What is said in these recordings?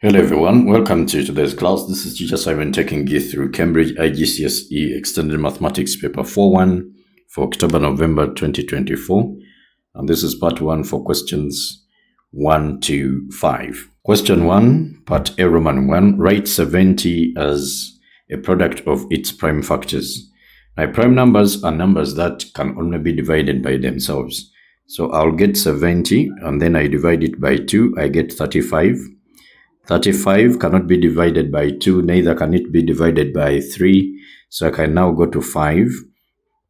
Hello everyone, welcome to today's class. This is Teacher Simon taking you through Cambridge IGCSE Extended Mathematics Paper 4.1 for October-November 2024. And this is part 1 for questions 1 to 5. Question 1, part A, Roman 1, write 70 as a product of its prime factors. Now, prime numbers are numbers that can only be divided by themselves. So I'll get 70 and then I divide it by 2, I get 35. 35 cannot be divided by 2, neither can it be divided by 3. So I can now go to 5.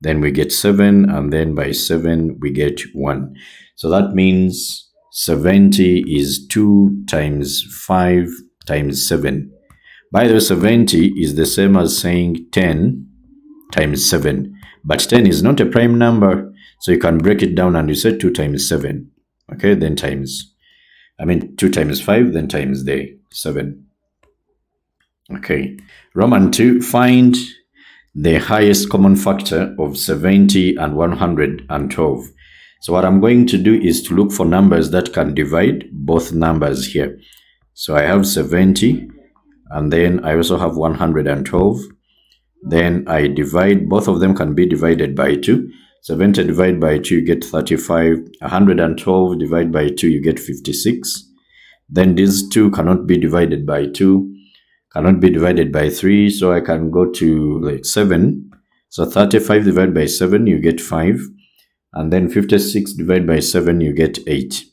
Then we get 7, and then by 7 we get 1. So that means 70 is 2 times 5 times 7. By the way, 70 is the same as saying 10 times 7. But 10 is not a prime number, so you can break it down and you say 2 times 7. Okay, then 2 times 5, then times the 7. Okay. Roman 2, find the highest common factor of 70 and 112. So what I'm going to do is to look for numbers that can divide both numbers here. So I have 70, and then I also have 112. Then I divide, both of them can be divided by 2. 70 divided by 2, you get 35. 112 divided by 2, you get 56. Then these two cannot be divided by 2, cannot be divided by 3, so I can go to 7. So 35 divided by 7, you get 5. And then 56 divided by 7, you get 8.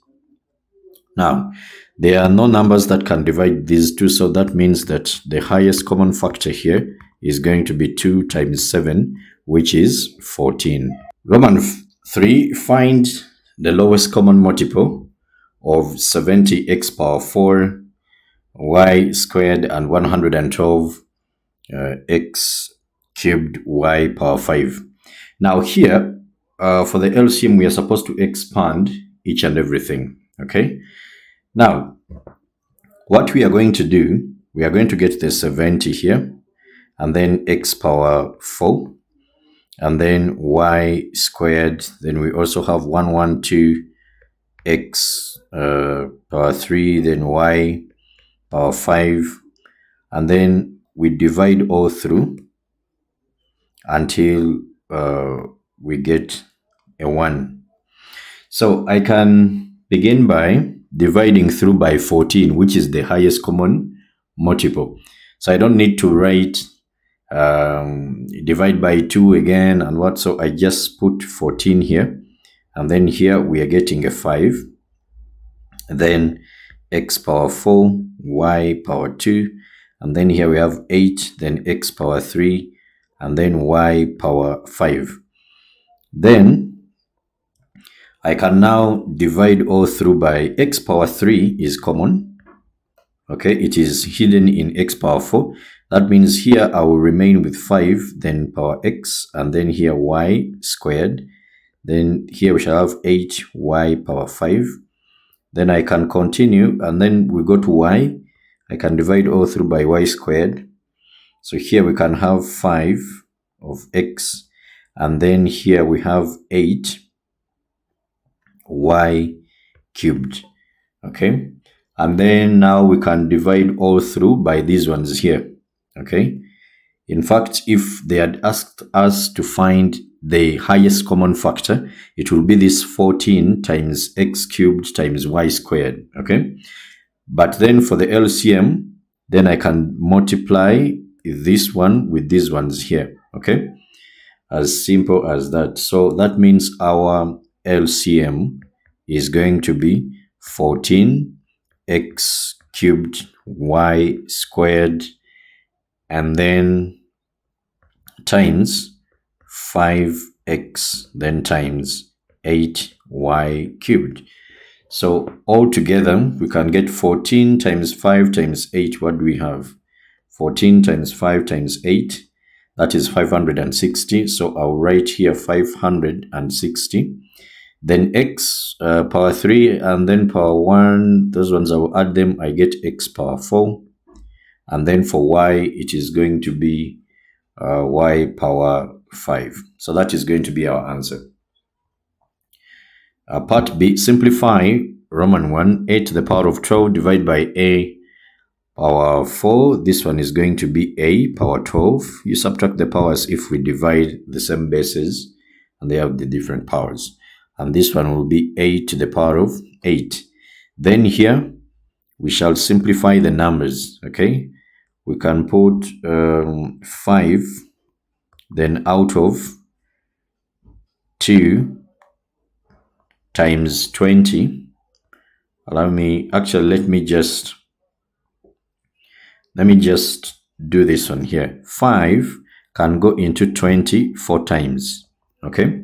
Now, there are no numbers that can divide these two, so that means that the highest common factor here is going to be 2 times 7, which is 14. Roman 3, find the lowest common multiple of 70x power 4, y squared, and 112 x cubed y power 5. Now here, for the LCM, we are supposed to expand each and everything, okay? Now, what we are going to do, we are going to get the 70 here, and then x power 4, and then y squared. Then we also have 112 x power 3, then y power 5, and then we divide all through until we get a 1. So I can begin by dividing through by 14, which is the highest common multiple. So I don't need to write divide by 2 again and what, so I just put 14 here, and then here we are getting a 5, then x power 4, y power 2, and then here we have 8, then x power 3, and then y power 5. Then I can now divide all through by x power 3 is common. Okay, it is hidden in x power 4. That means here I will remain with 5, then power x, and then here y squared. Then here we shall have 8y power 5. Then I can continue, and then we go to y. I can divide all through by y squared. So here we can have 5 of x, and then here we have 8y cubed. Okay, and then now we can divide all through by these ones here. Okay, in fact, if they had asked us to find the highest common factor, it will be this 14 times x cubed times y squared. Okay, but then for the LCM, then I can multiply this one with these ones here. Okay, as simple as that. So that means our LCM is going to be 14 x cubed y squared, and then times 5x, then times 8y cubed. So altogether, we can get 14 times 5 times 8. What do we have? 14 times 5 times 8, that is 560. So I'll write here 560. Then x power 3, and then power 1. Those ones I will add them. I get x power 4. And then for y, it is going to be y power 5. So that is going to be our answer. Part B, simplify Roman 1, a to the power of 12 divided by a power 4. This one is going to be a power 12. You subtract the powers if we divide the same bases and they have the different powers. And this one will be a to the power of 8. Then here we shall simplify the numbers. Okay, we can put 5 then out of 2 times 20. Let me just do this one here. 5 can go into 20 4 times. Okay,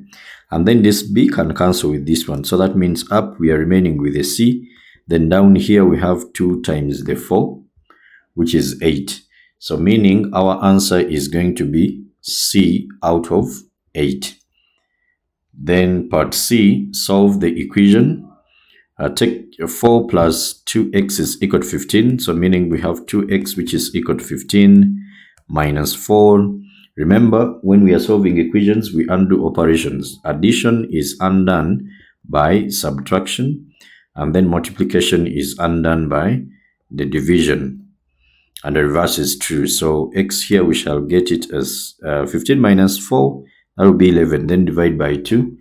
and then this b can cancel with this one, so that means up we are remaining with a c. Then down here we have 2 times the 4, which is 8. So meaning our answer is going to be c out of 8. Then part C, solve the equation. Take 4 plus 2x is equal to 15. So meaning we have 2x which is equal to 15 minus 4. Remember, when we are solving equations, we undo operations. Addition is undone by subtraction, and then multiplication is undone by the division, and the reverse is true. So x here we shall get it as 15 minus 4, that will be 11. Then divide by 2,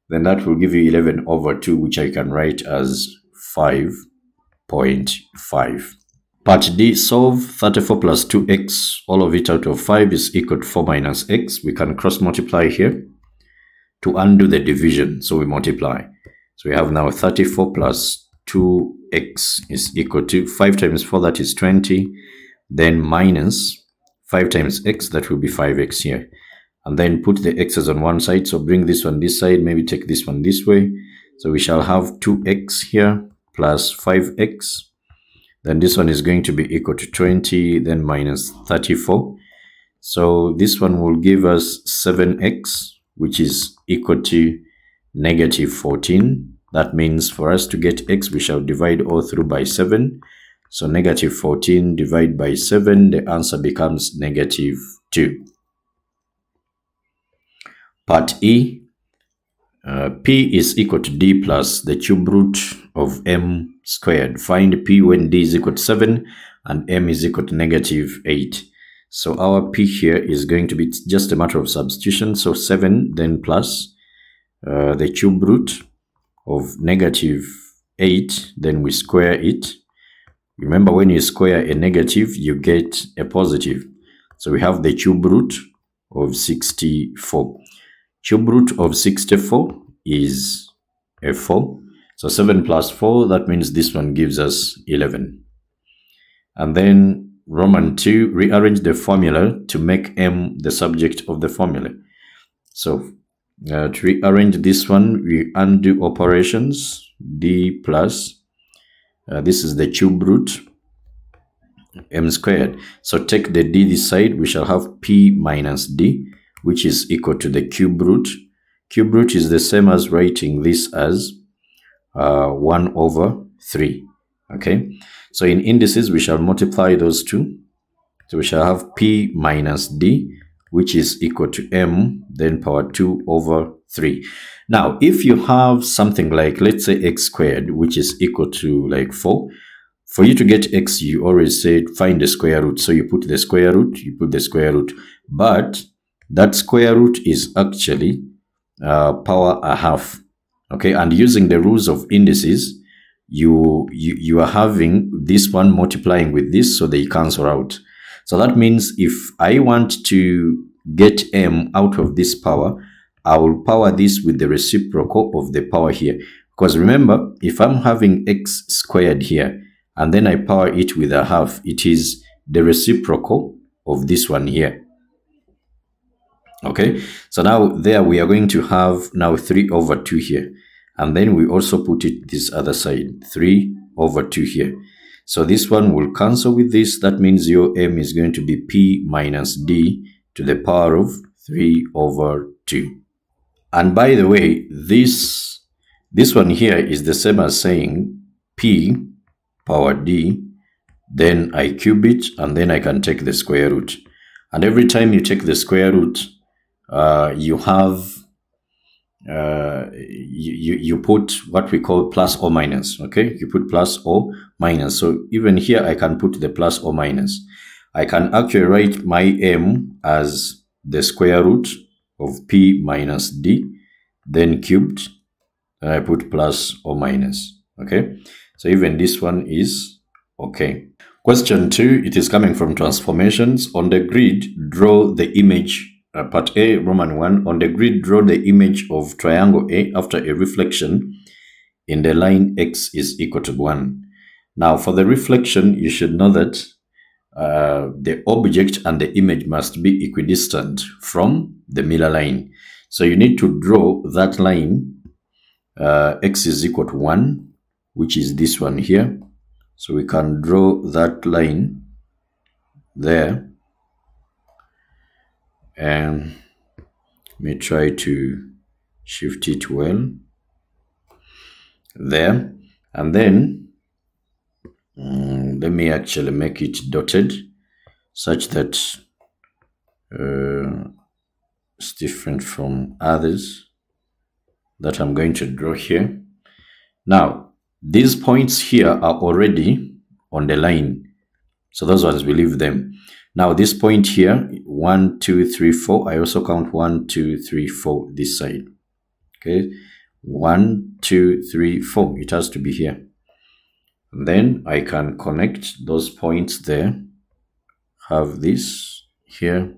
then that will give you 11 over 2, which I can write as 5.5. Part D, solve 34 plus 2x, all of it out of 5 is equal to 4 minus x. We can cross multiply here to undo the division, so we multiply. So we have now 34 plus 2x is equal to 5 times 4, that is 20, then minus 5 times x, that will be 5x here. And then put the x's on one side, so bring this one this side, maybe take this one this way. So we shall have 2x here plus 5x. Then this one is going to be equal to 20, then minus 34. So this one will give us 7x, which is equal to negative 14. That means for us to get x, we shall divide all through by 7. So negative 14 divided by 7, the answer becomes negative 2. Part E, P is equal to D plus the cube root of M squared. Find P when D is equal to 7 and M is equal to negative 8. So our P here is going to be just a matter of substitution. So 7 then plus the cube root of negative 8, then we square it. Remember, when you square a negative, you get a positive. So we have the cube root of 64. Cube root of 64 is a 4. So 7 plus 4, that means this one gives us 11. And then Roman 2, rearrange the formula to make M the subject of the formula. So to rearrange this one, we undo operations. D plus, this is the cube root, M squared. So take the D this side, we shall have P minus D, which is equal to the cube root. Cube root is the same as writing this as 1 over 3. Okay, so in indices we shall multiply those two. So we shall have P minus D, which is equal to M, then power 2 over 3. Now, if you have something like, let's say, x squared, which is equal to like 4, for you to get x, you always said find the square root. So you put the square root, you put the square root. But that square root is actually power a half. Okay, and using the rules of indices, you are having this one multiplying with this, so they cancel out. So that means if I want to get M out of this power, I will power this with the reciprocal of the power here. Because remember, if I'm having x squared here, and then I power it with a half, it is the reciprocal of this one here. Okay, so now there we are going to have now 3 over 2 here. And then we also put it this other side, 3 over 2 here. So this one will cancel with this. That means your M is going to be P minus D to the power of 3 over 2. And by the way, this one here is the same as saying P power D, then I cube it, and then I can take the square root. And every time you take the square root, you have you put what we call plus or minus. Okay, you put plus or minus. So even here, I can put the plus or minus. I can actually write my m as the square root of p minus d, then cubed, and I put plus or minus. Okay, so even this one is okay. Question 2, it is coming from transformations. On the grid, draw the image, part A, Roman 1. On the grid, draw the image of triangle A after a reflection in the line x is equal to 1. Now, for the reflection, you should know that the object and the image must be equidistant from the mirror line. So you need to draw that line, x is equal to 1, which is this one here. So we can draw that line there, and let me try to shift it well there, and then let me actually make it dotted such that it's different from others that I'm going to draw here. Now, these points here are already on the line, so those ones we leave them. Now this point here, 1, 2, 3, 4, I also count 1, 2, 3, 4 this side. Okay, 1, 2, 3, 4, it has to be here. And then I can connect those points there, have this here,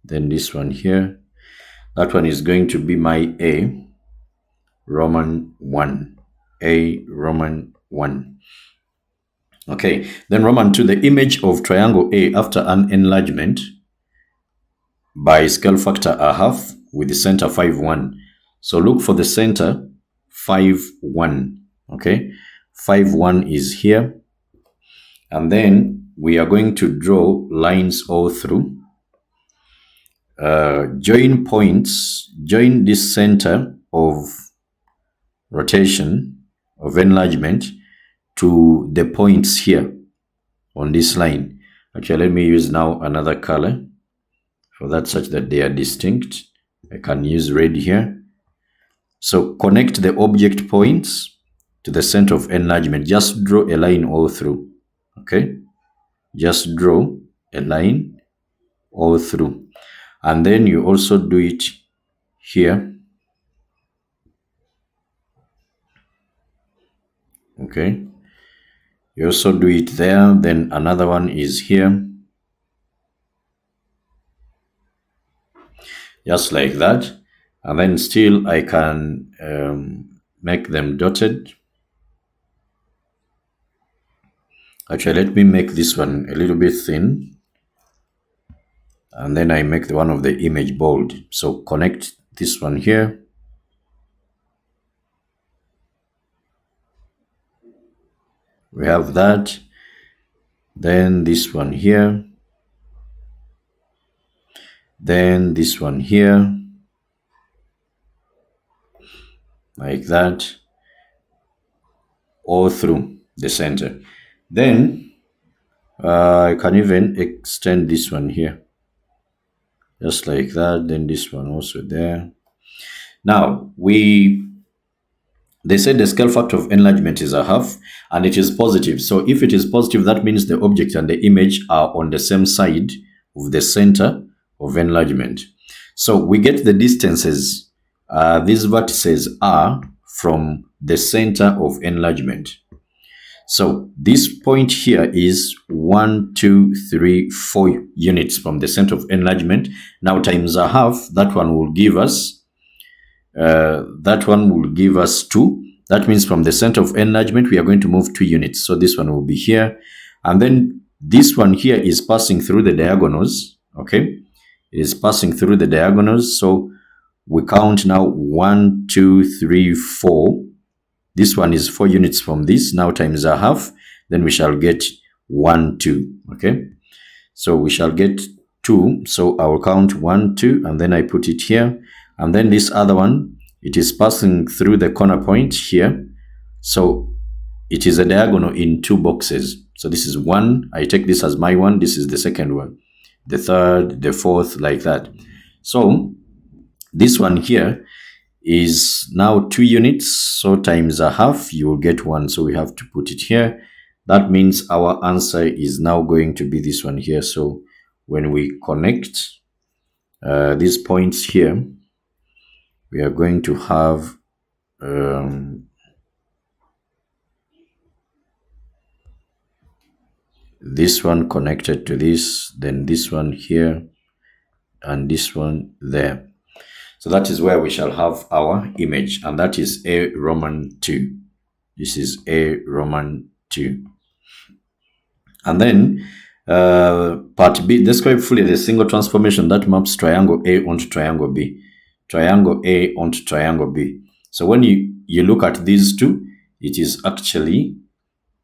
then this one here. That one is going to be my A, Roman 1. A, Roman 1. Okay, then Roman 2, the image of triangle A after an enlargement by scale factor a half with the center 5, 1. So look for the center 5, 1. Okay, 5, 1 is here. And then we are going to draw lines all through. Join points, join this center of rotation, of enlargement, to the points here on this line. Okay, let me use now another color for that such that they are distinct. I can use red here. So connect the object points to the center of enlargement. Just draw a line all through. Okay, just draw a line all through. And then you also do it here. Okay, you also do it there, then another one is here, just like that. And then still I can make them dotted. Actually, let me make this one a little bit thin, and then I make the one of the image bold. So connect this one here, we have that, then this one here, then this one here, like that, all through the center. Then I can even extend this one here, just like that, then this one also there. Now they said the scale factor of enlargement is a half, and it is positive. So if it is positive, that means the object and the image are on the same side of the center of enlargement. So we get the distances. These vertices are from the center of enlargement. So this point here is 1, 2, 3, 4 units from the center of enlargement. Now times a half, that one will give us 2. That means from the center of enlargement, we are going to move 2 units. So this one will be here. And then this one here is passing through the diagonals. Okay, it is passing through the diagonals. So we count now 1, 2, 3, 4. This one is 4 units from this. Now times a half, then we shall get 1, 2. Okay, so we shall get 2. So I will count 1, 2, and then I put it here. And then this other one, it is passing through the corner point here. So it is a diagonal in 2 boxes. So this is 1. I take this as my one. This is the second one, the third, the fourth, like that. So this one here is now 2 units. So times a half, you will get 1. So we have to put it here. That means our answer is now going to be this one here. So when we connect these points here, we are going to have this one connected to this, then this one here, and this one there. So that is where we shall have our image, and that is A Roman 2. This is A Roman 2. And then part B, describe fully the single transformation that maps triangle A onto triangle B. Triangle A onto triangle B. So when you look at these two, it is actually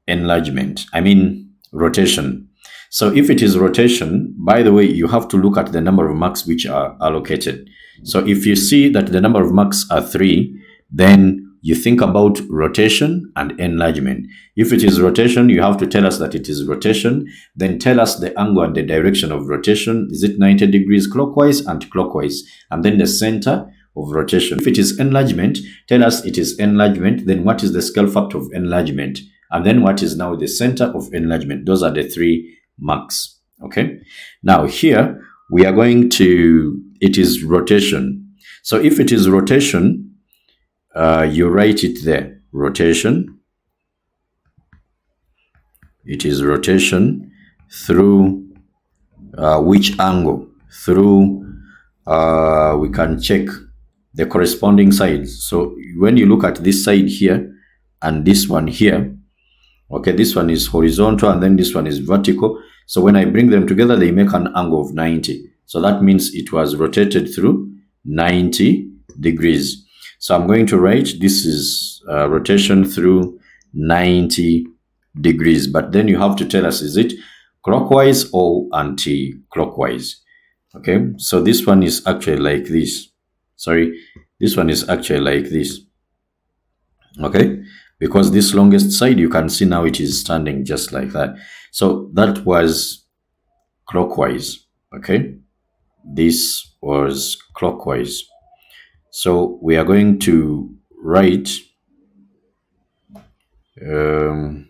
enlargement. I mean rotation. So if it is rotation, by the way, you have to look at the number of marks which are allocated. So if you see that the number of marks are 3, then you think about rotation and enlargement. If it is rotation, you have to tell us that it is rotation. Then tell us the angle and the direction of rotation. Is it 90 degrees clockwise and clockwise? And then the center of rotation. If it is enlargement, tell us it is enlargement. Then what is the scale factor of enlargement? And then what is now the center of enlargement? Those are the 3 marks. Okay. Now here we are going to, it is rotation. So if it is rotation, you write it there, rotation. It is rotation through which angle? Through, we can check the corresponding sides. So when you look at this side here and this one here, okay, this one is horizontal and then this one is vertical. So when I bring them together, they make an angle of 90. So that means it was rotated through 90 degrees. So I'm going to write this is rotation through 90 degrees. But then you have to tell us, is it clockwise or anti-clockwise? Okay, so this one is actually like this. Sorry, this one is actually like this. Okay, because this longest side, you can see now it is standing just like that. So that was clockwise. Okay, this was clockwise. So we are going to write let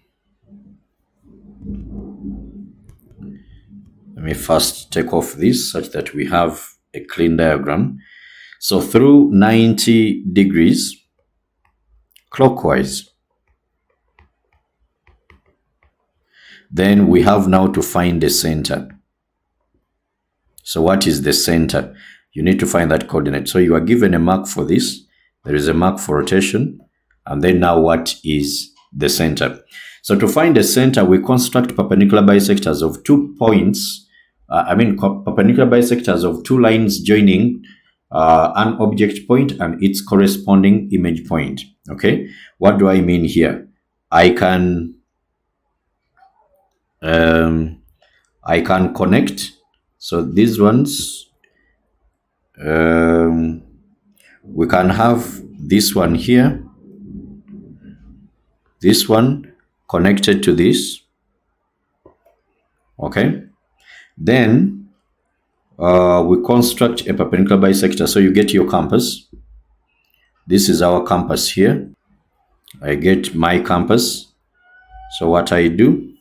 me first take off this such that we have a clean diagram. So through 90 degrees clockwise, then we have now to find the center. So what is the center? You need to find that coordinate. So you are given a mark for this. There is a mark for rotation. And then now what is the center? So to find the center, we construct perpendicular bisectors of 2 points. Perpendicular bisectors of 2 lines joining an object point and its corresponding image point. Okay, what do I mean here? I can connect. So these ones, we can have this one here, this one connected to this. Okay, then we construct a perpendicular bisector. So you get your compass. This is our compass here. I get my compass. So what I do,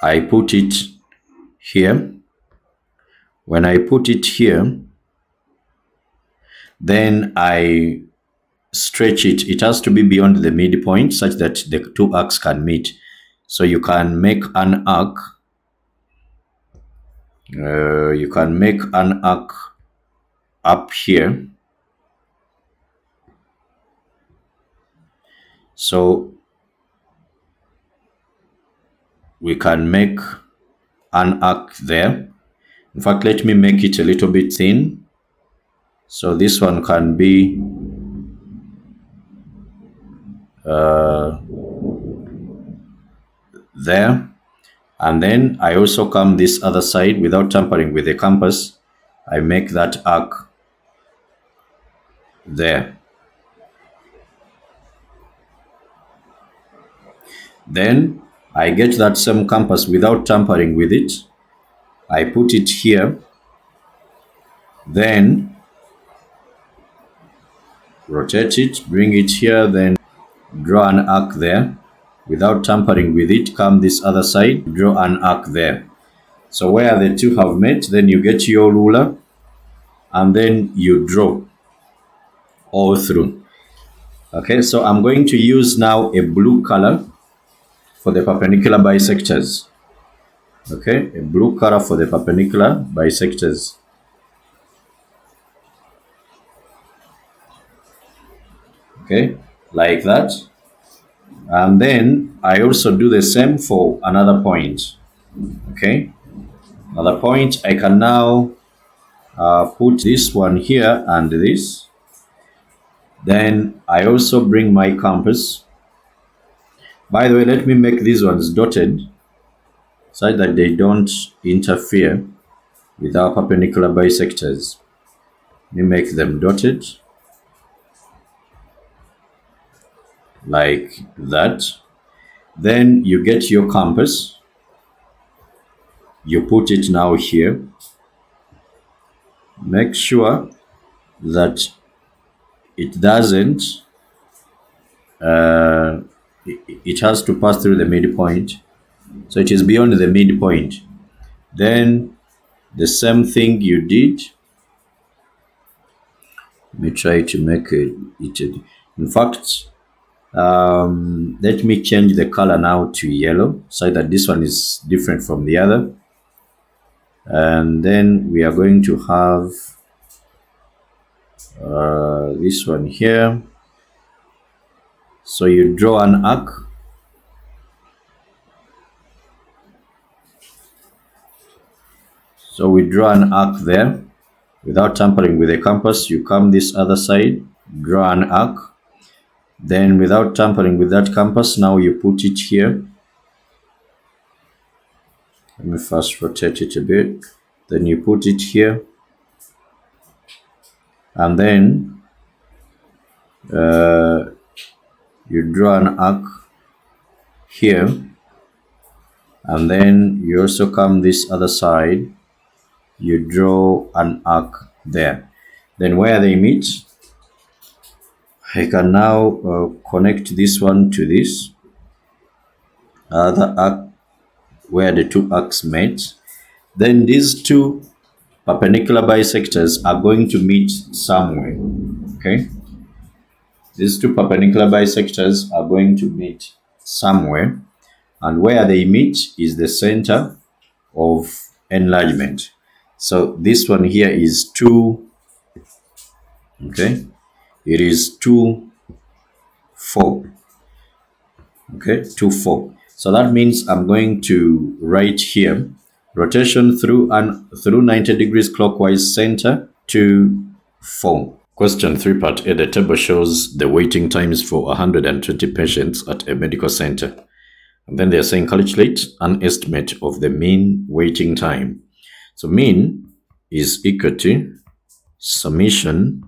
I put it here. When I put it here, then I stretch it. It has to be beyond the midpoint such that the 2 arcs can meet. So you can make an arc. You can make an arc up here. So we can make an arc there. In fact, let me make it a little bit thin. So this one can be there. And then I also come this other side without tampering with the compass. I make that arc there. Then I get that same compass without tampering with it. I put it here. Then rotate it, bring it here, then draw an arc there. without tampering with it, come this other side, draw an arc there. So where the two have met, then you get your ruler and then you draw all through. Okay, so I'm going to use now a blue color for the perpendicular bisectors. Okay, a blue color for the perpendicular bisectors. Okay, like that. And then I also do the same for another point. Okay, another point, I can now put this one here and this. Then I also bring my compass. By the way, let me make these ones dotted so that they don't interfere with our perpendicular bisectors. Let me make them dotted like that. Then you get your compass. You put it now here. Make sure that it doesn't, it has to pass through the midpoint. So it is beyond the midpoint. Then the same thing you did. Let me try to make it. In fact, let me change the color now to yellow so that this one is different from the other. And then we are going to have this one here. So you draw an arc. So we draw an arc there. Without tampering with the compass, you come this other side, draw an arc. Then without tampering with that compass, now you put it here. Let me first rotate it a bit. Then you put it here. And then you draw an arc here. And then you also come this other side. You draw an arc there. Then where they meet, I can now connect this one to this other arc where the two arcs met. Then these two perpendicular bisectors are going to meet somewhere. Okay, these two perpendicular bisectors are going to meet somewhere, and where they meet is the center of enlargement. So this one here is 2. Okay, it is 2, 4. Okay, 2, 4. So that means I'm going to write here rotation through 90 degrees clockwise, center 2, 4. Question 3 part A. The table shows the waiting times for 120 patients at a medical center. And then they're saying calculate an estimate of the mean waiting time. So mean is equal to summation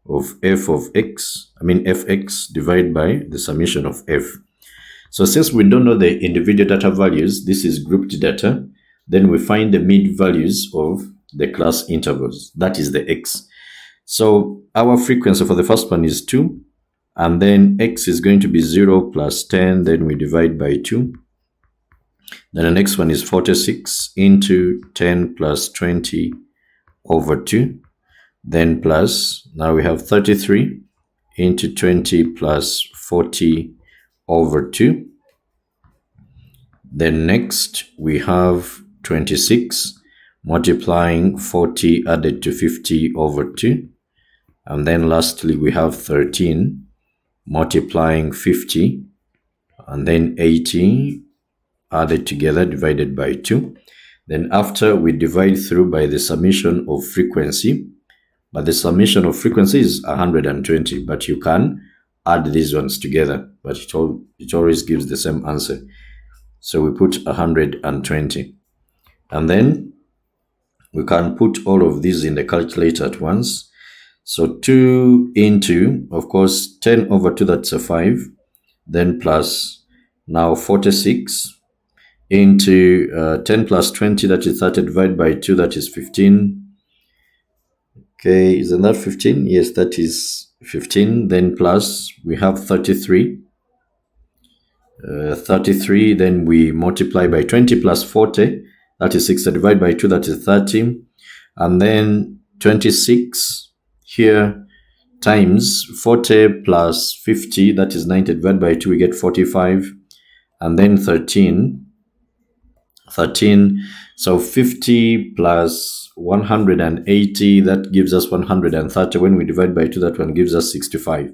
of f of x, fx divided by the summation of f. So since we don't know the individual data values, this is grouped data, then we find the mid values of the class intervals. That is the x. So our frequency for the first one is 2, and then x is going to be 0 plus 10, then we divide by 2. Then the next one is 46 into 10 plus 20 over 2. Then plus, now we have 33 into 20 plus 40 over 2. Then next we have 26 multiplying 40 added to 50 over 2. And then lastly we have 13 multiplying 50 and then 80 added together divided by 2. Then after we divide through by the summation of frequency, but the summation of frequency is 120, but you can add these ones together, but it always gives the same answer. So we put 120. And then we can put all of these in the calculator at once. So 2 into, of course, 10 over 2, that's a 5. Then plus, now 46 into 10 plus 20, that is 30, divided by 2, that is 15. Okay, isn't that 15? Yes, that is 15. Then plus, we have 33. 33, then we multiply by 20 plus 40, that is 60, divide by 2, that is 30, and then 26 here times 40 plus 50, that is 90, divided by 2, we get 45, and then 13, so 50 plus 180, that gives us 130. When we divide by 2, that one gives us 65.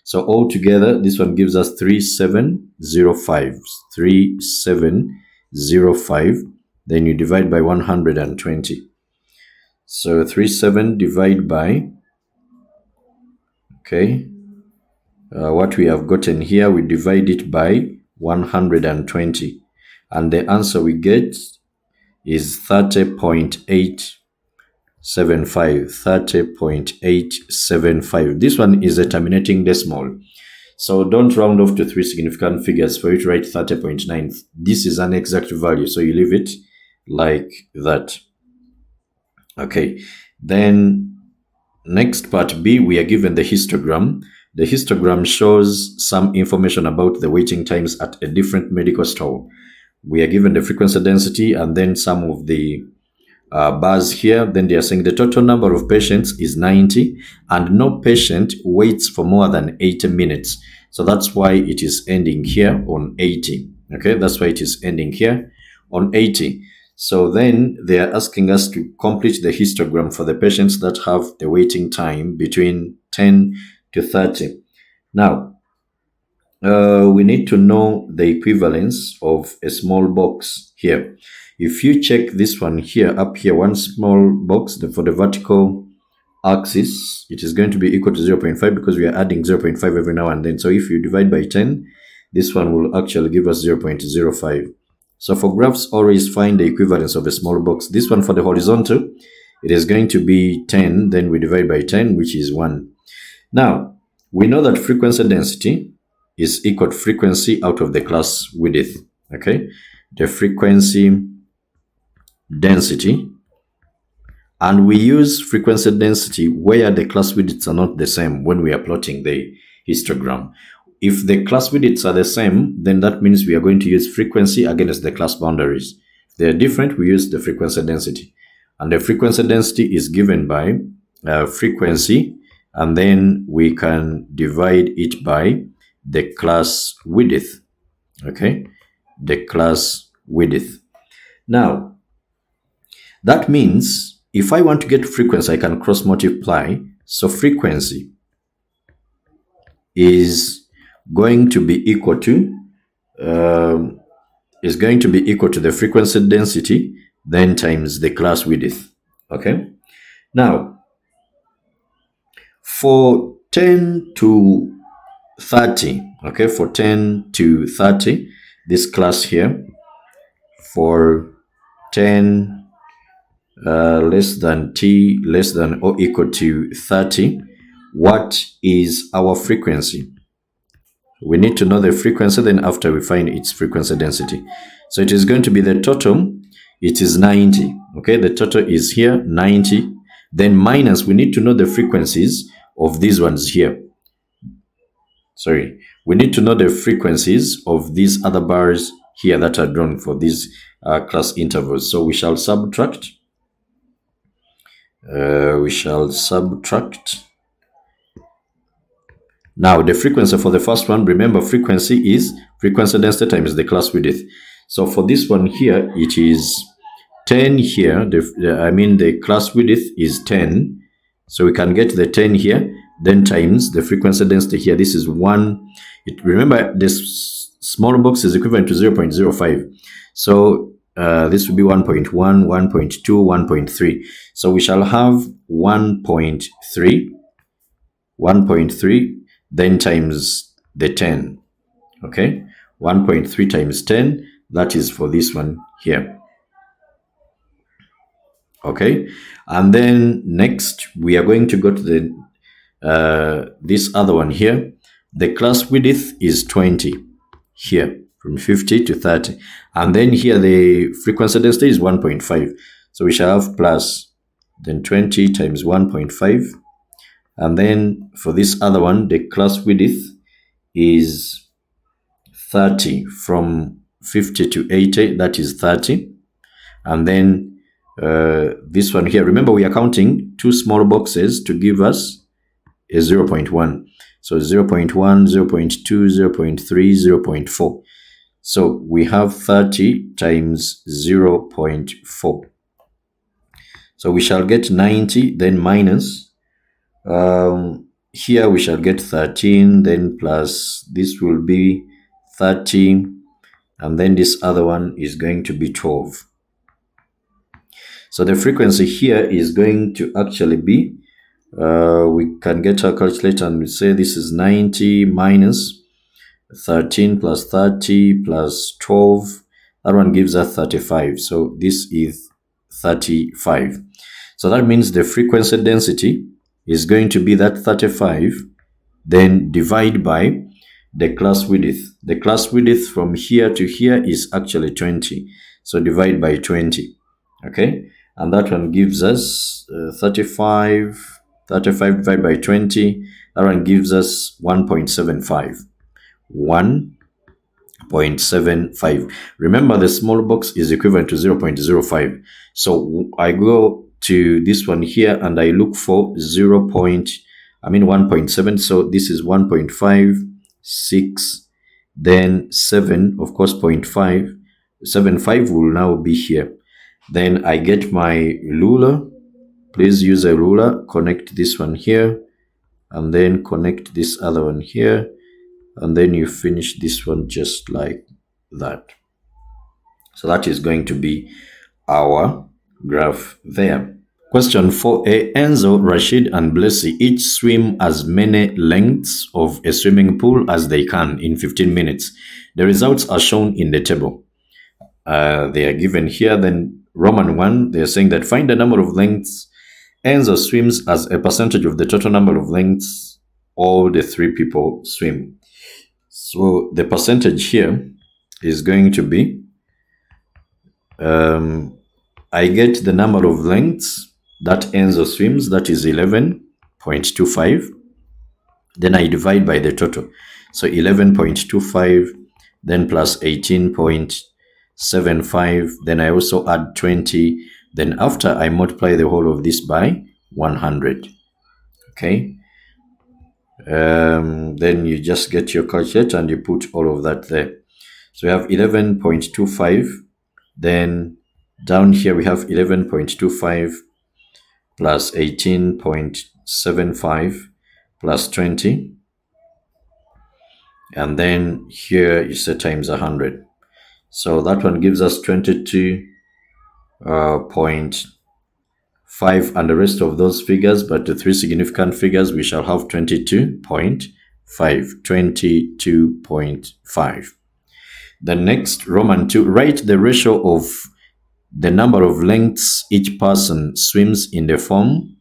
So altogether, this one gives us 3705. 3705. Then you divide by 120. So 37 divide by, okay, what we have gotten here, we divide it by 120. And the answer we get is 30.875. 30.875. This one is a terminating decimal. So don't round off to 3 significant figures for you to write 30.9. This is an exact value, so you leave it like that. Okay, then next part B, we are given the histogram. The histogram shows some information about the waiting times at a different medical store. We are given the frequency density and then some of the bars here. Then they are saying the total number of patients is 90 and no patient waits for more than 80 minutes. So that's why it is ending here on 80. Okay, that's why it is ending here on 80. So then they are asking us to complete the histogram for the patients that have the waiting time between 10 to 30. Now, we need to know the equivalence of a small box here. If you check this one here, up here, one small box for the vertical axis, it is going to be equal to 0.5 because we are adding 0.5 every now and then. So if you divide by 10, this one will actually give us 0.05. So for graphs, always find the equivalence of a small box. This one for the horizontal, it is going to be 10, then we divide by 10, which is 1. Now, we know that frequency density is equal to frequency out of the class width. Okay, the frequency density, and we use frequency density where the class widths are not the same when we are plotting the histogram. If the class widths are the same, then that means we are going to use frequency against the class boundaries. If they are different, we use the frequency density, and the frequency density is given by frequency, and then we can divide it by the class width. Okay, the class width. Now, that means if I want to get frequency, I can cross multiply. So frequency is going to be equal to the frequency density then times the class width. Okay. Now, for 10 to 30, okay, for 10 to 30, this class here, for 10 less than or equal to 30, what is our frequency? We need to know the frequency, then after we find its frequency density. So it is going to be the total, it is 90. Okay, the total is here, 90. Then minus, we need to know the frequencies of these ones here. Sorry, we need to know the frequencies of these other bars here that are drawn for these class intervals. So we shall subtract. Now the frequency for the first one, remember frequency is frequency density times the class width. So for this one here, it is 10 here. The class width is 10. So we can get the 10 here, then times the frequency density here. This is 1. Remember, this small box is equivalent to 0.05. So this will be 1.1, 1.2, 1.3. So we shall have 1.3, then times the 10. Okay, 1.3 times 10, that is for this one here. Okay, and then next we are going to go to the this other one here. The class width is 20 here, from 50 to 30, and then here the frequency density is 1.5. So we shall have plus then 20 times 1.5, and then for this other one, the class width is 30 from 50 to 80, that is 30. And then this one here, remember we are counting two small boxes to give us a 0.1. So 0.1, 0.2, 0.3, 0.4. So we have 30 times 0.4. So we shall get 90, then minus. Here we shall get 13, then plus this will be 30, and then this other one is going to be 12. So the frequency here is going to actually be, we can get our calculator and we say this is 90 minus 13 plus 30 plus 12. That one gives us 35. So this is 35. So that means the frequency density is going to be that 35, then divide by the class width. The class width from here to here is actually 20. So divide by 20. Okay. And that one gives us 35 divided by 20. That one gives us 1.75. 1.75. Remember, the small box is equivalent to 0.05. So I go to this one here and I look for 1.7. So this is 1.5, 6, then 7, of course, 0.5. 7.5 will now be here. Then I get my ruler. Please use a ruler. Connect this one here, and then connect this other one here, and then you finish this one just like that. So that is going to be our graph there. Question 4a. Enzo, Rashid, and Blessy each swim as many lengths of a swimming pool as they can in 15 minutes. The results are shown in the table. They are given here. Then Roman 1, they are saying that find the number of lengths Enzo swims as a percentage of the total number of lengths all the three people swim. So the percentage here is going to be, I get the number of lengths that Enzo swims, that is 11.25. Then I divide by the total. So 11.25, then plus 18.75, then I also add 20. Then after I multiply the whole of this by 100. Okay. Then you just get your calculator and you put all of that there. So we have 11.25. Then down here we have 11.25 plus 18.75 plus 20. And then here you say times 100. So that one gives us 22.5 and the rest of those figures, but the three significant figures, we shall have 22.5. The next, Roman 2, write the ratio of the number of lengths each person swims in the form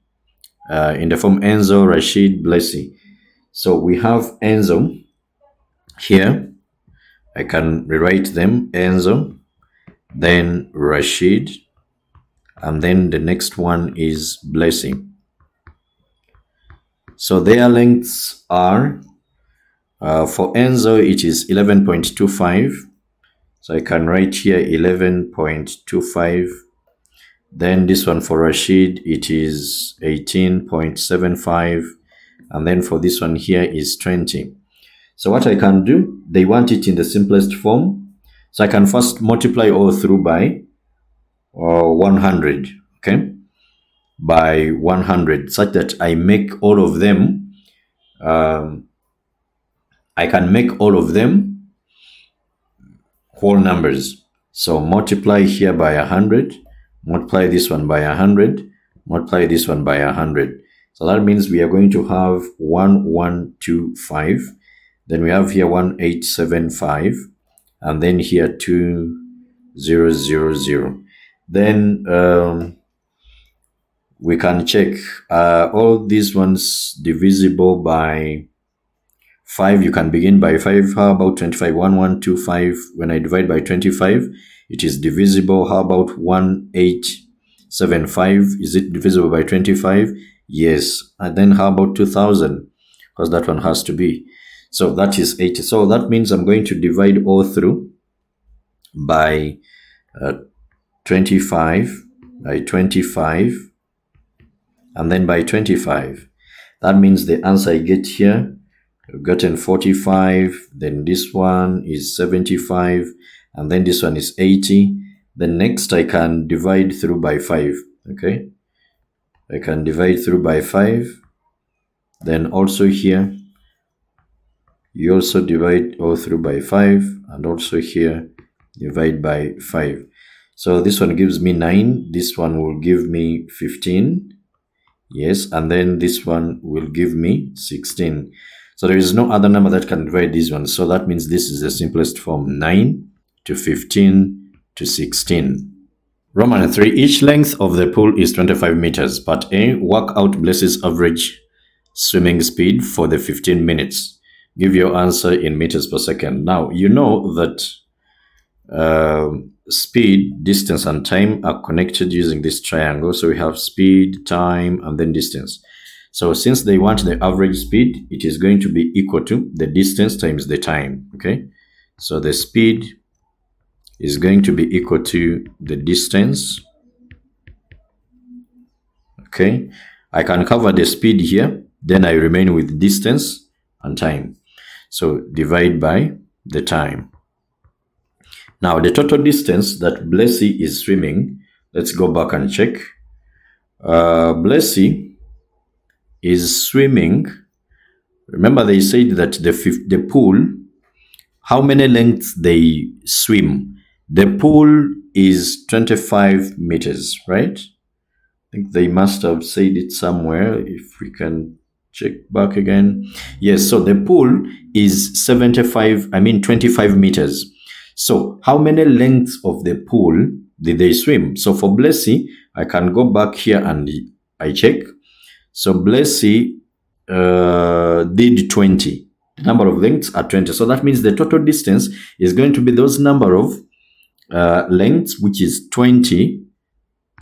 Enzo, Rashid, Blessy. So we have Enzo here. I can rewrite them, Enzo, then Rashid, and then the next one is Blessy. So their lengths are, for Enzo, it is 11.25. So I can write here 11.25. Then this one for Rashid, it is 18.75. And then for this one here is 20. So what I can do, they want it in the simplest form. So I can first multiply all through by 100, okay? By 100, such that I make all of them, I can make all of them whole numbers. So multiply here by 100, multiply this one by 100, multiply this one by 100. So that means we are going to have 1125. Then we have here 1875, and then here 2000. Then we can check all these ones divisible by 5. You can begin by 5. How about 25? 1125. When I divide by 25, it is divisible. How about 1875? Is it divisible by 25? Yes. And then how about 2000? Because that one has to be. So that is 80. So that means I'm going to divide all through by 25, by 25, and then by 25. That means the answer I get here, I've gotten 45, then this one is 75, and then this one is 80. Then next I can divide through by 5, okay? I can divide through by 5. Then also here, you also divide all through by 5, and also here, divide by 5. So this one gives me 9, this one will give me 15, yes, and then this one will give me 16. So there is no other number that can divide these ones. So that means this is the simplest form, 9 to 15 to 16. Roman 3, each length of the pool is 25 meters. Part A, work out Bless's average swimming speed for the 15 minutes. Give your answer in meters per second. Now, you know that speed, distance, and time are connected using this triangle. So we have speed, time, and then distance. So since they want the average speed, it is going to be equal to the distance times the time, okay? So the speed is going to be equal to the distance, okay? I can cover the speed here, then I remain with distance and time. So divide by the time. Now the total distance that Blessy is swimming, let's go back and check. Blessy is swimming, remember they said that the pool, how many lengths they swim? The pool is 25 meters, right? I think they must have said it somewhere. If we can check back again. Yes, so the pool is 25 meters. So how many lengths of the pool did they swim? So for Blessy, I can go back here and I check. So Blessy did 20. The number of lengths are 20. So that means the total distance is going to be those number of lengths, which is 20.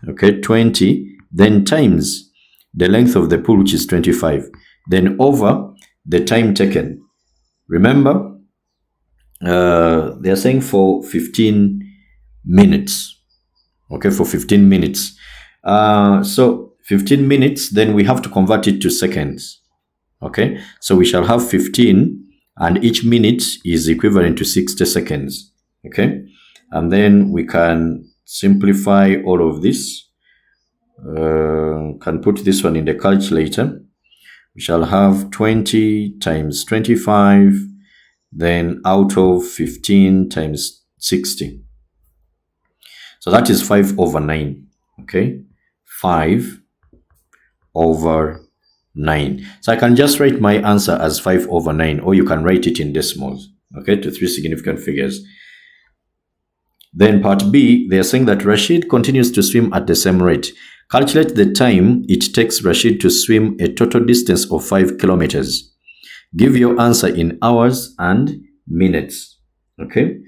Okay, 20. Then times the length of the pool, which is 25. Then over the time taken. Remember, they are saying for 15 minutes. Okay, for 15 minutes. So 15 minutes, then we have to convert it to seconds. Okay, so we shall have 15, and each minute is equivalent to 60 seconds. Okay, and then we can simplify all of this. Can put this one in the calculator. We shall have 20 times 25, then out of 15 times 60. So that is 5 over 9. Okay, 5 over 9. So I can just write my answer as 5 over 9, or you can write it in decimals, okay, to 3 significant figures. Then part B, they are saying that Rashid continues to swim at the same rate. Calculate the time it takes Rashid to swim a total distance of 5 kilometers. Give your answer in hours and minutes. Okay,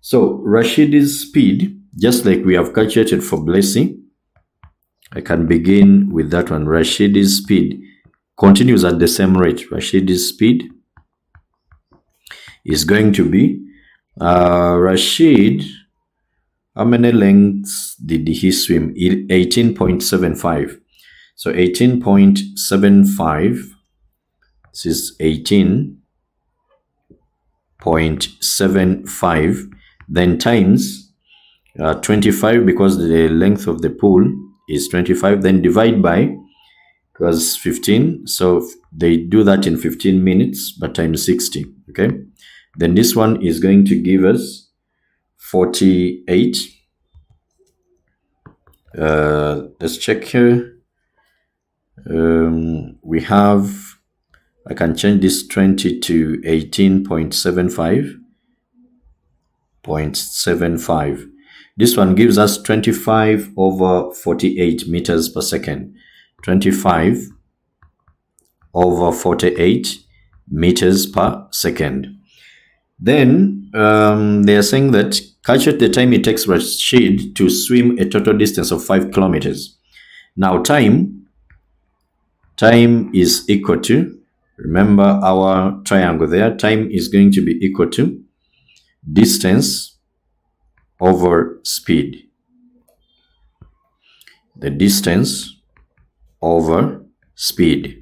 so Rashid's speed, just like we have calculated for Blessy, I can begin with that one. Rashid's speed continues at the same rate. Rashid's speed is going to be Rashid. How many lengths did he swim? 18.75. So 18.75. This is 18.75. Then times 25, because the length of the pool is 25. Then divide by, because 15. So they do that in 15 minutes, but times 60. Okay. Then this one is going to give us 48. Let's check here. We have, I can change this 20 to 18.75. This one gives us 25 over 48 meters per second. 25 over 48 meters per second. Then they are saying that calculate the time it takes Rashid to swim a total distance of 5 kilometers. Now time is equal to Remember our triangle there. Time is going to be equal to distance over speed. The distance over speed.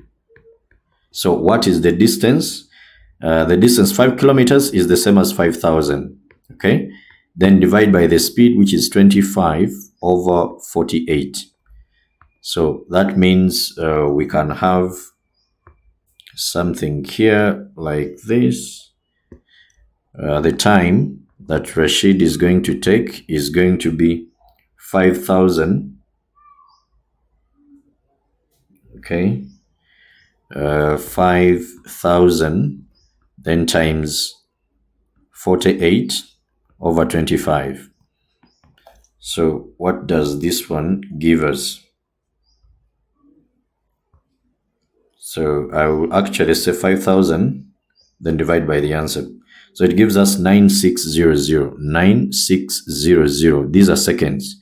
So what is the distance? The distance 5 kilometers is the same as 5,000. Okay. Then divide by the speed, which is 25 over 48. So that means we can have something here like this. The time that Rashid is going to take is going to be 5,000. Okay. 5,000 then times 48 over 25. So what does this one give us? So I will actually say 5,000, then divide by the answer. So it gives us 9600. 9600. These are seconds.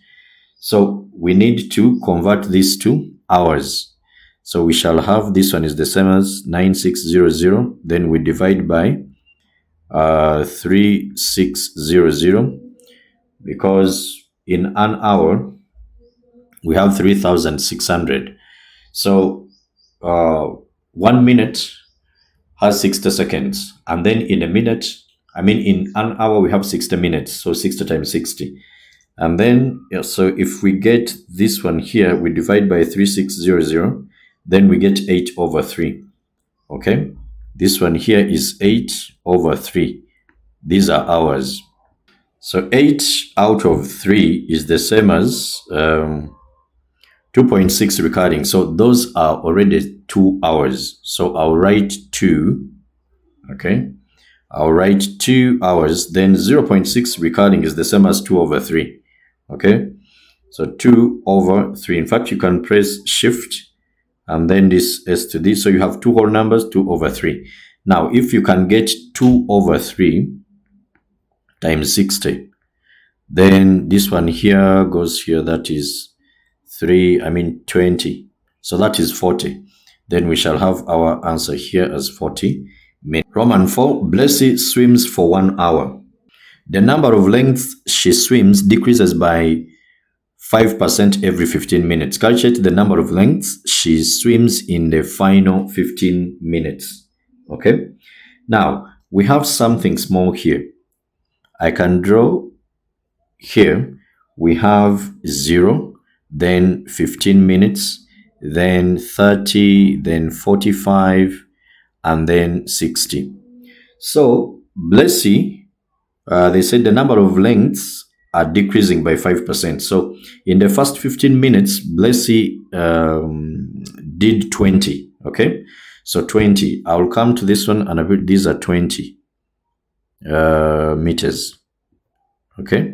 So we need to convert these to hours. So we shall have this one is the same as 9600. Then we divide by 3600, because in an hour we have 3,600. So 1 minute has 60 seconds, and then in a minute, in an hour we have 60 minutes, so 60 times 60. And then so if we get this one here, we divide by 3600, then we get 8 over 3. Okay, this one here is 8 over 3. These are hours. So 8 out of 3 is the same as 2.6 recording. So those are already 2 hours. So I'll write 2. Okay. I'll write 2 hours. Then 0.6 recording is the same as 2 over 3. Okay. So 2 over 3. In fact, you can press shift and then this S to this. So you have 2 whole numbers, 2 over 3. Now, if you can get 2 over 3 times 60, then this one here goes here. That is 20. So that is 40. Then we shall have our answer here as 40 minutes. Roman 4, Blessy swims for 1 hour. The number of lengths she swims decreases by 5% every 15 minutes. Calculate the number of lengths she swims in the final 15 minutes. Okay. Now, we have something small here. I can draw here. We have 0, then 15 minutes, then 30, then 45, and then 60. So, Blessy, they said the number of lengths are decreasing by 5%. So, in the first 15 minutes, Blessy did 20. Okay, so 20. I will come to this one, and these are 20 meters. Okay,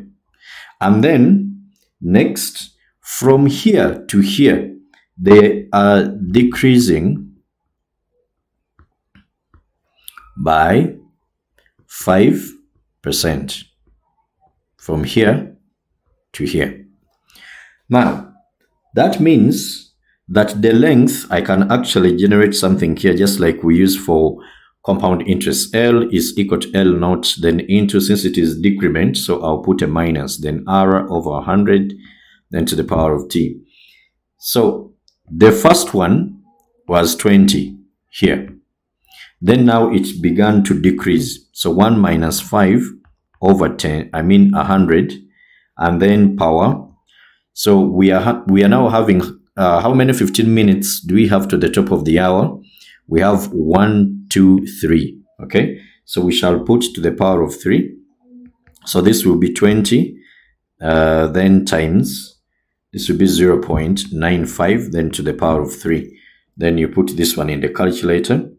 and then next, from here to here, they are decreasing by 5% from here to here. Now, that means that the length, I can actually generate something here just like we use for compound interest. L is equal to L naught, then into, since it is decrement, so I'll put a minus, then R over 100, then to the power of t. So the first one was 20 here. Then now it began to decrease. So 1 minus 5 over 10, 100, and then power. So we are now having, how many 15 minutes do we have to the top of the hour? We have 1, 2, 3. Okay, so we shall put to the power of 3. So this will be 20, then times, this will be 0.95, then to the power of 3. Then you put this one in the calculator.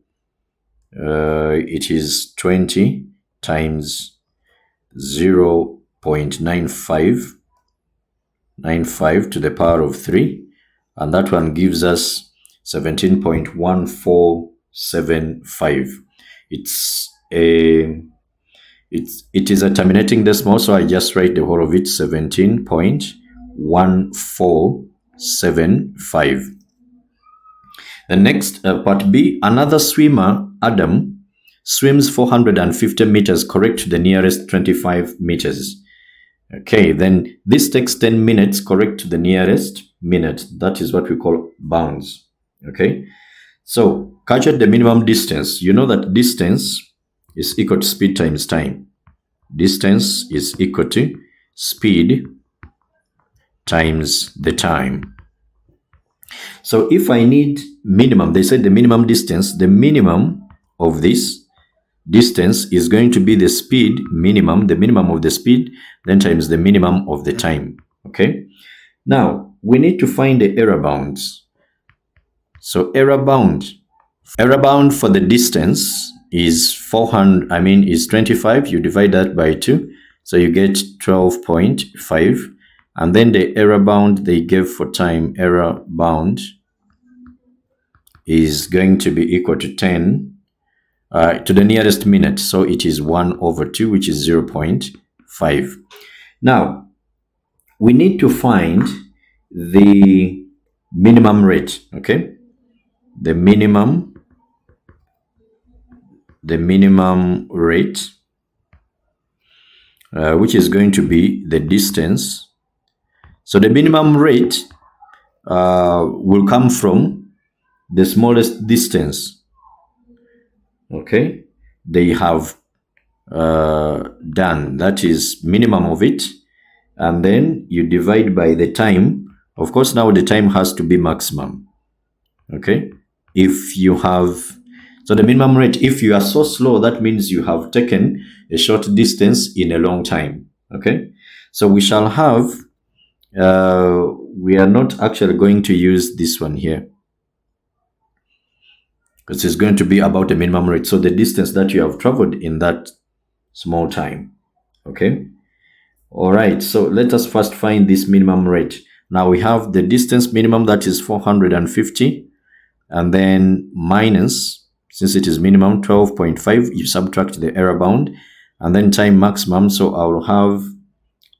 It is 20 times 0.95 to the power of 3. And that one gives us 17.1475. It is a terminating decimal, so I just write the whole of it, 17.1475. The next, part B, another swimmer, Adam, swims 450 meters correct to the nearest 25 meters. Okay, then this takes 10 minutes correct to the nearest minute. That is what we call bounds. Okay, so calculate the minimum distance. You know that distance is equal to speed times time. Distance is equal to speed times the time. So if I need minimum, they said the minimum distance, the minimum of this distance is going to be the speed minimum, the minimum of the speed, then times the minimum of the time. Okay. Now we need to find the error bounds. So error bound for the distance is 400, is 25. You divide that by 2. So you get 12.5. And then the error bound they gave for time, error bound is going to be equal to 10 to the nearest minute. So it is 1/2, which is 0.5. Now, we need to find the minimum rate, okay? The minimum rate, which is going to be the distance. So the minimum rate will come from the smallest distance, okay, they have done. That is minimum of it. And then you divide by the time. Of course, now the time has to be maximum, okay? If you have, so the minimum rate, if you are so slow, that means you have taken a short distance in a long time, okay? So we shall have, we are not actually going to use this one here, because it's going to be about the minimum rate. So the distance that you have traveled in that small time, okay? All right, so let us first find this minimum rate. Now we have the distance minimum, that is 450, and then minus, since it is minimum, 12.5, you subtract the error bound, and then time maximum. So I will have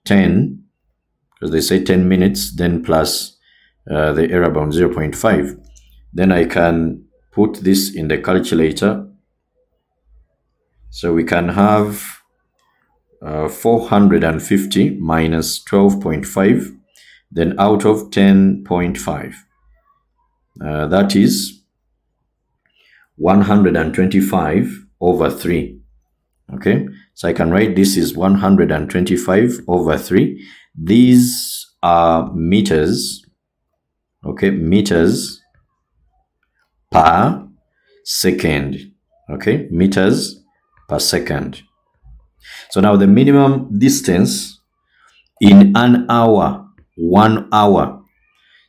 10, because they say 10 minutes, then plus the error bound 0.5. Then I can put this in the calculator. So we can have 450 minus 12.5, then out of 10.5, that is 125/3. Okay, so I can write this is 125/3. These are meters, okay, meters per second, okay, meters per second. So now the minimum distance in an hour, 1 hour.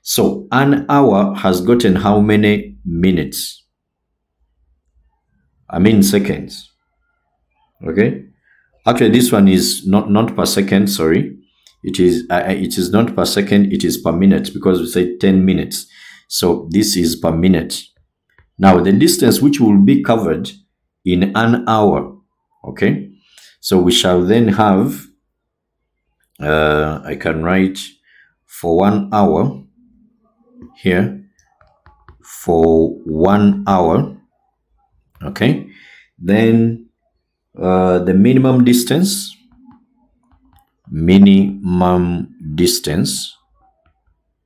So an hour has gotten how many minutes? Seconds. Okay. Actually, this one is not per second. Sorry, it is not per second. It is per minute, because we say 10 minutes. So this is per minute. Now the distance which will be covered in an hour. Okay. So we shall then have, I can write for 1 hour here, for 1 hour, okay, then the minimum distance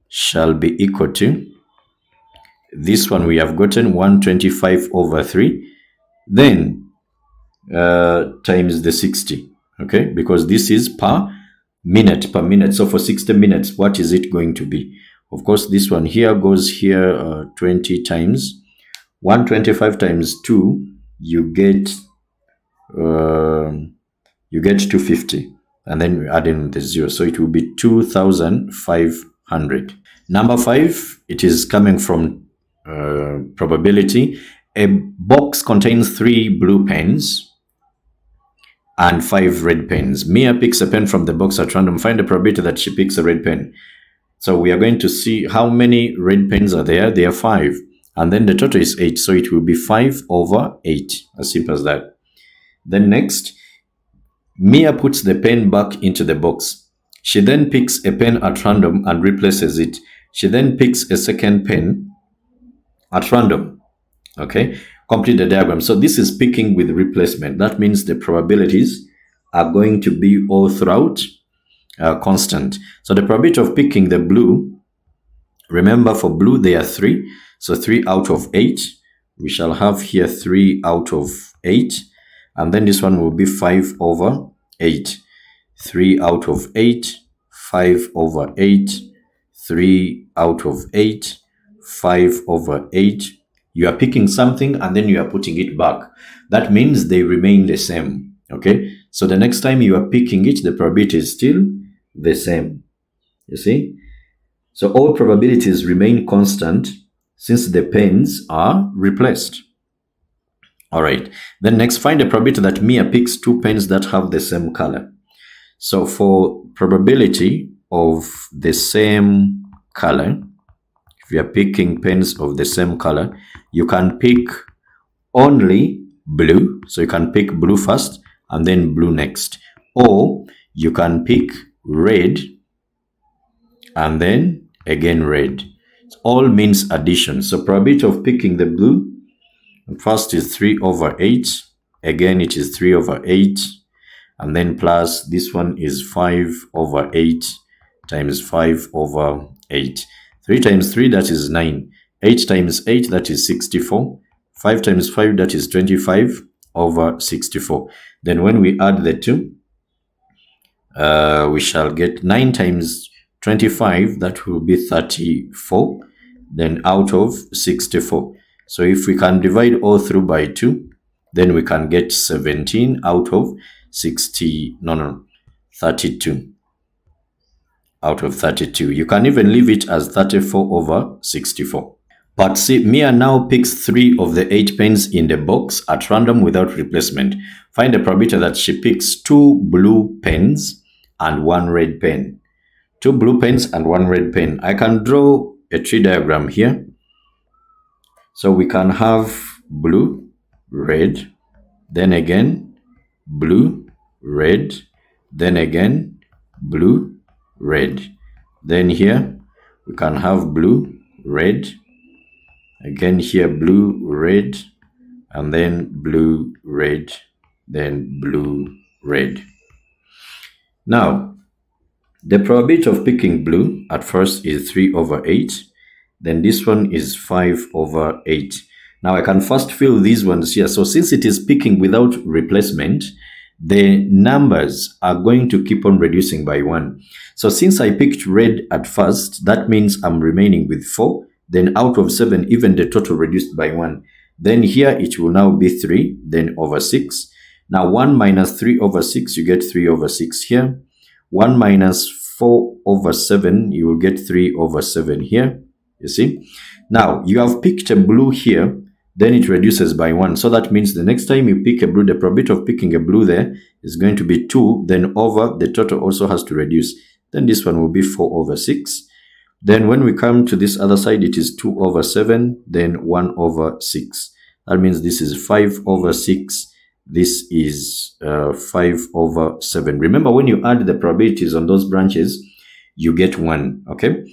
shall be equal to this one we have gotten, 125/3, then times the 60, okay, because this is per minute. So for 60 minutes, what is it going to be? Of course, this one here goes here 20 times 125 times 2, you get 250, and then we add in the 0, so it will be 2500. Number 5, it is coming from probability. A box contains 3 blue pens and 5 red pens. Mia picks a pen from the box at random. Find the probability that she picks a red pen. So we are going to see how many red pens are there. There are 5. And then the total is 8. So it will be 5/8. As simple as that. Then next, Mia puts the pen back into the box. She then picks a pen at random and replaces it. She then picks a second pen at random. Okay, complete the diagram. So this is picking with replacement. That means the probabilities are going to be all throughout constant. So the probability of picking the blue, remember for blue there are 3. So 3 out of 8. We shall have here 3 out of 8. And then this one will be 5 over 8. 3 out of 8, 5 over 8, 3 out of 8, 5 over 8. You are picking something and then you are putting it back. That means they remain the same. Okay, so the next time you are picking it, the probability is still the same. You see? So all probabilities remain constant since the pens are replaced. All right, then next find the probability that Mia picks 2 pens that have the same color. So for probability of the same color, if you are picking pens of the same color, you can pick only blue. So you can pick blue first and then blue next. Or you can pick red and then again red. It all means addition. So probability of picking the blue first is 3 over 8. Again, it is 3 over 8. And then plus this one is 5 over 8 times 5 over 8. 3 times 3, that is 9. 8 times 8, that is 64. 5 times 5, that is 25 over 64. Then when we add the 2, we shall get 9 times 25, that will be 34. Then out of 64. So if we can divide all through by 2, then we can get 17 out of 32 out of 32. You can even leave it as 34 over 64. But see, Mia now picks 3 of the 8 pens in the box at random without replacement. Find the probability that she picks 2 blue pens and 1 red pen. 2 blue pens and 1 red pen. I can draw a tree diagram here. So we can have blue, red, then again blue, red, then again blue, red. Then here we can have blue, red, again here blue, red, and then blue, red, then blue, red. Now, the probability of picking blue at first is 3 over 8. Then this one is 5 over 8. Now I can first fill these ones here. So since it is picking without replacement, the numbers are going to keep on reducing by 1. So since I picked red at first, that means I'm remaining with 4. Then out of 7, even the total reduced by 1. Then here it will now be 3, then over 6. Now 1 minus 3 over 6, you get 3 over 6 here. 1 minus 4 over 7, you will get 3 over 7 here. You see? Now, you have picked a blue here, then it reduces by 1. So that means the next time you pick a blue, the probability of picking a blue there is going to be 2, then over the total also has to reduce. Then this one will be 4 over 6. Then when we come to this other side, it is 2 over 7, then 1 over 6. That means this is 5 over 6. This is 5 over 7. Remember, when you add the probabilities on those branches, you get 1, okay?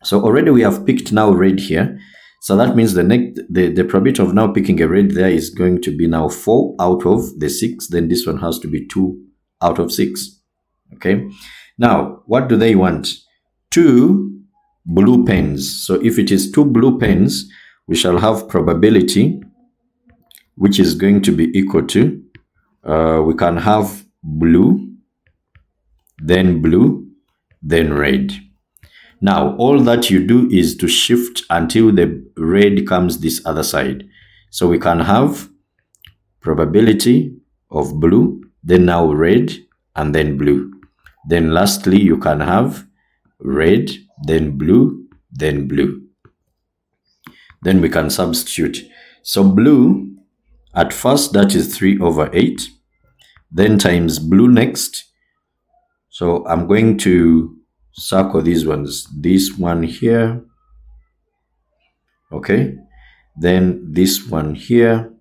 So already we have picked now red here. So that means the probability of now picking a red there is going to be now 4 out of the 6. Then this one has to be 2 out of 6. Okay. Now, what do they want? 2 blue pens. So if it is 2 blue pens, we shall have probability, which is going to be equal to, we can have blue, then red. Now, all that you do is to shift until the red comes this other side. So we can have probability of blue, then now red, and then blue. Then lastly, you can have red, then blue, then blue. Then we can substitute. So blue, at first, that is 3 over 8. Then times blue next. So I'm going to circle these ones. This one here. Okay. Then this one here.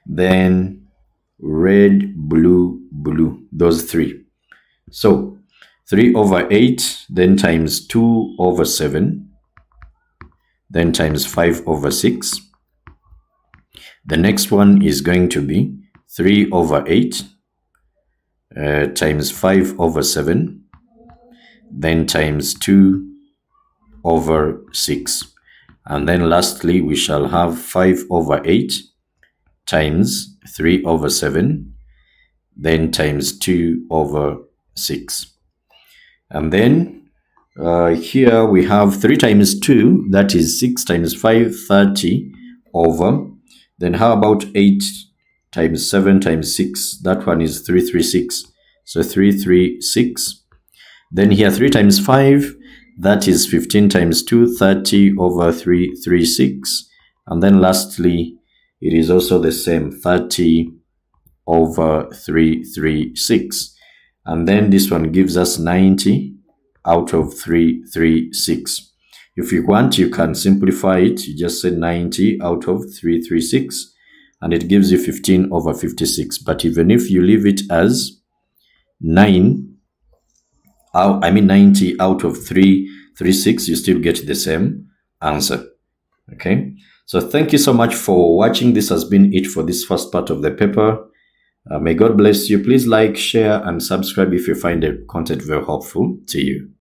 Then red, blue, blue. Those 3. So 3 over 8, then times 2 over 7. then times 5 over 6. The next one is going to be 3 over 8 times 5 over 7, then times 2 over 6. And then lastly, we shall have 5 over 8 times 3 over 7, then times 2 over 6. And then here we have 3 times 2, that is 6 times 5, 30 over. Then how about 8 times 7 times 6? That one is 336. So 336. Then here 3 times 5, that is 15 times 2, 30 over 336. And then lastly, it is also the same, 30 over 336. And then this one gives us 90 out of 336. If you want, you can simplify it. You just say 90 out of 336, and it gives you 15 over 56. But even if you leave it as 90 out of 336, you still get the same answer. Okay, so thank you so much for watching. This has been it for this first part of the paper. May God bless you. Please like, share, and subscribe if you find the content very helpful to you.